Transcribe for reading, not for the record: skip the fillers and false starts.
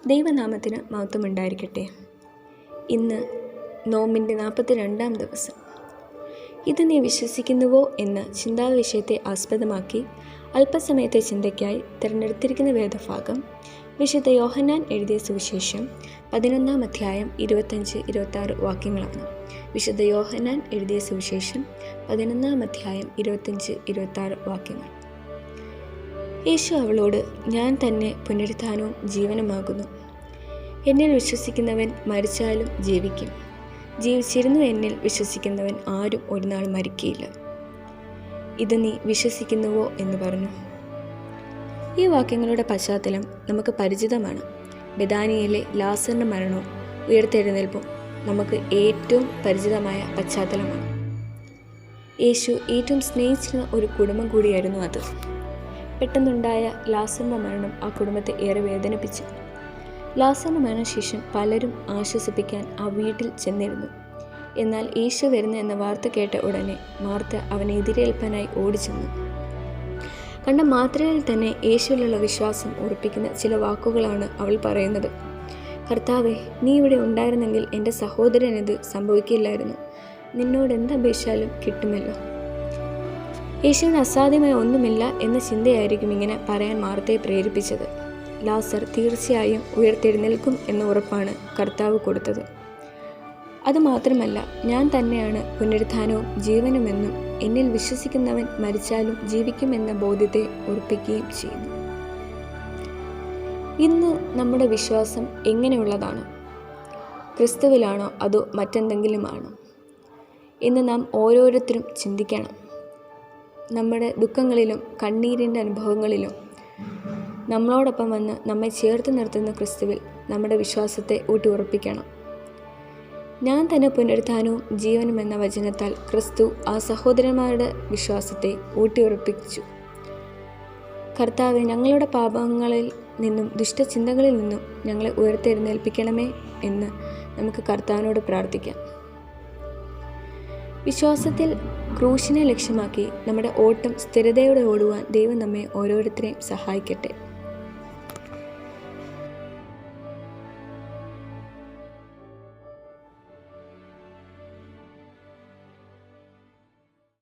ദൈവനാമത്തിന് മഹത്വമുണ്ടായിരിക്കട്ടെ. ഇന്ന് നോമ്പിൻ്റെ 42-ാം ദിവസം. ഇത് നീ വിശ്വസിക്കുന്നുവോ എന്ന ചിന്താവിഷയത്തെ ആസ്പദമാക്കി അല്പസമയത്തെ ചിന്തയ്ക്കായി തിരഞ്ഞെടുത്തിരിക്കുന്ന വേദഭാഗം വിശുദ്ധ യോഹന്നാൻ എഴുതിയ സുവിശേഷം 11-ാം അധ്യായം 25-26 വാക്യങ്ങളാണ്. വിശുദ്ധ യോഹന്നാൻ എഴുതിയ സുവിശേഷം 11-ാം അധ്യായം 25-26 വാക്യങ്ങൾ. യേശു അവളോട്, ഞാൻ തന്നെ പുനരുത്ഥാനവും ജീവനുമാകുന്നു. എന്നിൽ വിശ്വസിക്കുന്നവൻ മരിച്ചാലും ജീവിക്കും. ജീവിച്ചിരുന്നു എന്നിൽ വിശ്വസിക്കുന്നവൻ ആരും ഒരു നാൾ മരിക്കുകയില്ല. ഇത് നീ വിശ്വസിക്കുന്നുവോ എന്ന് പറഞ്ഞു. ഈ വാക്യങ്ങളുടെ പശ്ചാത്തലം നമുക്ക് പരിചിതമാണ്. ബെഥാനിയയിലെ ലാസറിൻ്റെ മരണവും ഉയർത്തെഴുന്നേൽപ്പും നമുക്ക് ഏറ്റവും പരിചിതമായ പശ്ചാത്തലമാണ്. യേശു ഏറ്റവും സ്നേഹിച്ചിരുന്ന ഒരു കുടുംബം കൂടിയായിരുന്നു അത്. പെട്ടെന്നുണ്ടായ ലാസറിൻ്റെ മരണം ആ കുടുംബത്തെ ഏറെ വേദനിപ്പിച്ചു. ലാസറിൻ്റെ മരണശേഷം പലരും ആശ്വസിപ്പിക്കാൻ ആ വീട്ടിൽ ചെന്നിരുന്നു. എന്നാൽ യേശു വരുന്നു എന്ന വാർത്ത കേട്ട ഉടനെ മാർത്ത അവനെ എതിരേൽപ്പാനായി ഓടിച്ചെന്നു. കണ്ട മാത്രയിൽ തന്നെ യേശുവിലുള്ള വിശ്വാസം ഉറപ്പിക്കുന്ന ചില വാക്കുകളാണ് അവൾ പറയുന്നത്. കർത്താവേ, നീ ഇവിടെ ഉണ്ടായിരുന്നെങ്കിൽ എൻ്റെ സഹോദരനിത് സംഭവിക്കില്ലായിരുന്നു. നിന്നോട് എന്തപേക്ഷിച്ചാലും കിട്ടുമല്ലോ. യേശുവിന് അസാധ്യമായ ഒന്നുമില്ല എന്ന ചിന്തയായിരിക്കും ഇങ്ങനെ പറയാൻ മാർത്തയെ പ്രേരിപ്പിച്ചത്. ലാസർ തീർച്ചയായും ഉയർത്തെഴുന്നേൽക്കും എന്ന ഉറപ്പാണ് കർത്താവ് കൊടുത്തത്. അതുമാത്രമല്ല, ഞാൻ തന്നെയാണ് പുനരുത്ഥാനവും ജീവനുമെന്നും എന്നിൽ വിശ്വസിക്കുന്നവൻ മരിച്ചാലും ജീവിക്കുമെന്ന ബോധ്യത്തെ ഉറപ്പിക്കുകയും ചെയ്യുന്നു. ഇന്ന് നമ്മുടെ വിശ്വാസം എങ്ങനെയുള്ളതാണ്? ക്രിസ്തുവിലാണോ അതോ മറ്റെന്തെങ്കിലുമാണോ? ഇന്ന് നാം ഓരോരുത്തരും ചിന്തിക്കണം. നമ്മുടെ ദുഃഖങ്ങളിലും കണ്ണീരിൻ്റെ അനുഭവങ്ങളിലും നമ്മളോടൊപ്പം വന്ന് നമ്മെ ചേർത്ത് നിർത്തുന്ന ക്രിസ്തുവിൽ നമ്മുടെ വിശ്വാസത്തെ ഊട്ടിയുറപ്പിക്കണം. ഞാൻ തന്നെ പുനരുത്ഥാനവും ജീവനും എന്ന വചനത്താൽ ക്രിസ്തു ആ സഹോദരന്മാരുടെ വിശ്വാസത്തെ ഊട്ടിയുറപ്പിച്ചു. കർത്താവെ, ഞങ്ങളുടെ പാപങ്ങളിൽ നിന്നും ദുഷ്ടചിന്തകളിൽ നിന്നും ഞങ്ങളെ ഉയർത്തെഴുന്നേൽപ്പിക്കണമേ എന്ന് നമുക്ക് കർത്താവിനോട് പ്രാർത്ഥിക്കാം. വിശ്വാസത്തിൽ ക്രൂശിനെ ലക്ഷ്യമാക്കി നമ്മുടെ ഓട്ടം സ്ഥിരതയോടെ ഓടുവാൻ ദൈവം നമ്മെ ഓരോരുത്തരെയും സഹായിക്കട്ടെ.